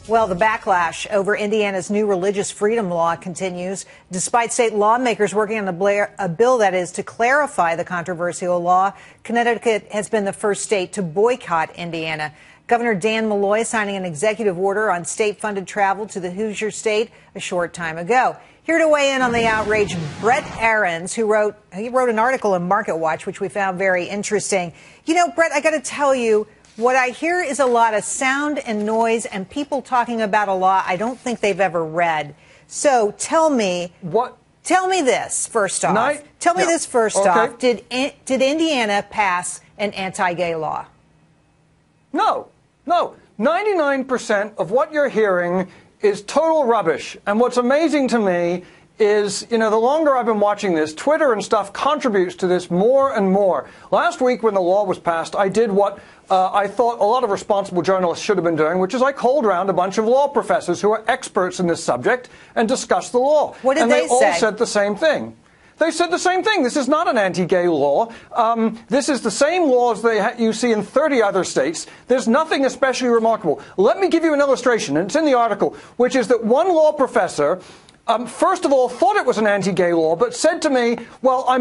Well, the backlash over Indiana's new religious freedom law continues. Despite state lawmakers working on a bill that is to clarify the controversial law, Connecticut has been the first state to boycott Indiana. Governor Dan Malloy signing an executive order on state-funded travel to the Hoosier State a short time ago. Here to weigh in on the outrage, Brett Ahrens, who wrote an article in Market Watch, which we found very interesting. You know, Brett, I got to tell you, what I hear is a lot of sound and noise and people talking about a law I don't think they've ever read. So tell me what? Tell me this first off. Did Indiana pass an anti-gay law? No. 99% of what you're hearing is total rubbish. And what's amazing to me is, the longer I've been watching this, Twitter and stuff contributes to this more and more. Last week when the law was passed, I did what I thought a lot of responsible journalists should have been doing, which is I called around a bunch of law professors who are experts in this subject and discussed the law. What did they say? And they all said the same thing. They said the same thing. This is not an anti-gay law. This is the same laws you see in 30 other states. There's nothing especially remarkable. Let me give you an illustration, and it's in the article, which is that one law professor first of all, thought it was an anti-gay law, but said to me, well, I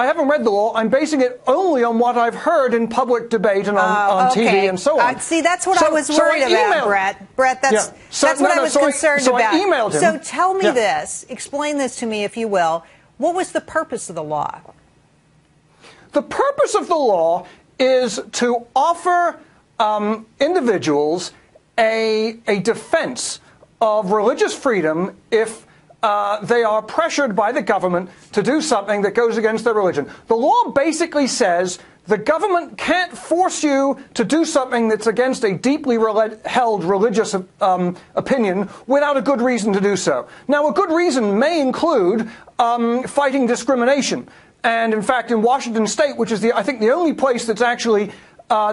haven't read the law. I'm basing it only on what I've heard in public debate and on TV and so on. See, that's what I was worried about, Brett. Brett, that's what I was concerned about. I emailed him. So tell me this. Explain this to me, if you will. What was the purpose of the law? The purpose of the law is to offer individuals a defense of religious freedom if they are pressured by the government to do something that goes against their religion. The law basically says the government can't force you to do something that's against a deeply held religious opinion without a good reason to do so. Now, a good reason may include fighting discrimination. And in fact, in Washington State, which is I think the only place that's actually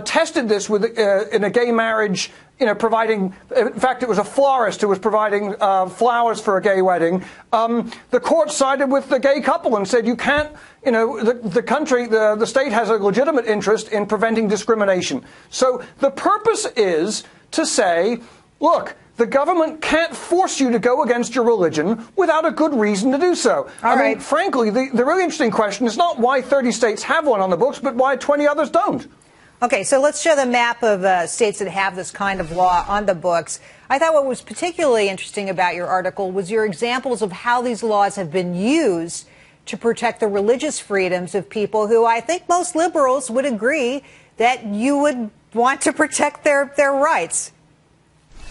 tested this with in a gay marriage, providing, in fact, it was a florist who was providing flowers for a gay wedding. The court sided with the gay couple and said you can't, the state has a legitimate interest in preventing discrimination. So the purpose is to say, look, the government can't force you to go against your religion without a good reason to do so. I mean, frankly, the really interesting question is not why 30 states have one on the books, but why 20 others don't. Okay, so let's show the map of states that have this kind of law on the books. I thought what was particularly interesting about your article was your examples of how these laws have been used to protect the religious freedoms of people who I think most liberals would agree that you would want to protect their rights.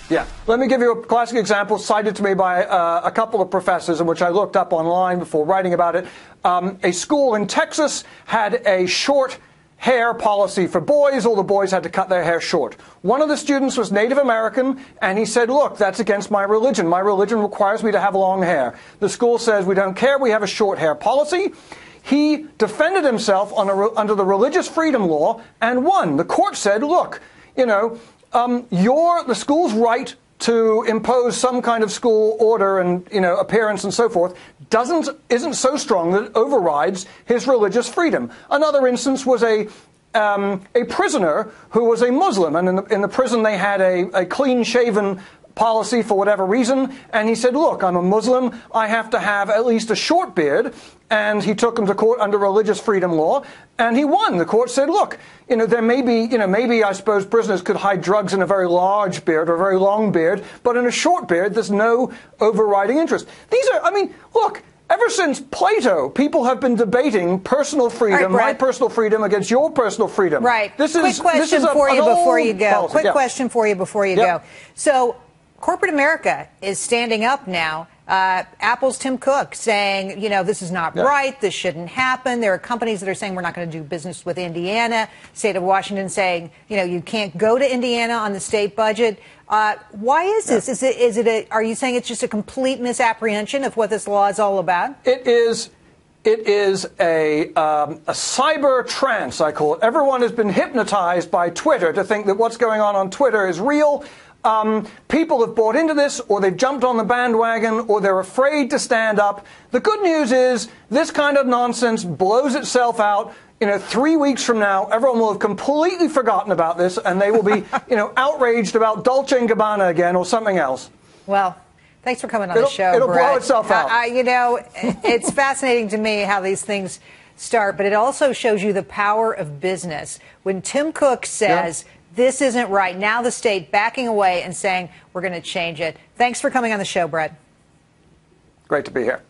Yeah. Let me give you a classic example cited to me by a couple of professors, in which I looked up online before writing about it. A school in Texas had a short hair policy for boys. All the boys had to cut their hair short. One of the students was Native American, and he said, look, that's against my religion. My religion requires me to have long hair. The school says, we don't care. We have a short hair policy. He defended himself under the religious freedom law and won. The court said, look, the school's right to impose some kind of school order and, appearance and so forth isn't so strong that it overrides his religious freedom. Another instance was a prisoner who was a Muslim, and in the prison they had a clean-shaven policy for whatever reason, and he said, look, I'm a Muslim, I have to have at least a short beard, and he took him to court under religious freedom law, and he won. The court said, look, there may be, maybe I suppose prisoners could hide drugs in a very large beard or a very long beard, but in a short beard, there's no overriding interest. Look, ever since Plato, people have been debating personal freedom, my personal freedom against your personal freedom. Right. Quick question for you before you go. Quick question for you before you go. So, corporate America is standing up now. Apple's Tim Cook saying, this is not right. This shouldn't happen. There are companies that are saying we're not going to do business with Indiana. State of Washington saying, you can't go to Indiana on the state budget. Why is this? Are you saying it's just a complete misapprehension of what this law is all about? It is a cyber trance, I call it. Everyone has been hypnotized by Twitter to think that what's going on Twitter is real. People have bought into this, or they've jumped on the bandwagon, or they're afraid to stand up. The good news is this kind of nonsense blows itself out. 3 weeks from now, everyone will have completely forgotten about this, and they will be, outraged about Dolce & Gabbana again or something else. Well, thanks for coming on the show, It'll Brett. blow itself out. It's fascinating to me how these things start, but it also shows you the power of business. When Tim Cook says, this isn't right, now the state backing away and saying, we're going to change it. Thanks for coming on the show, Brett. Great to be here.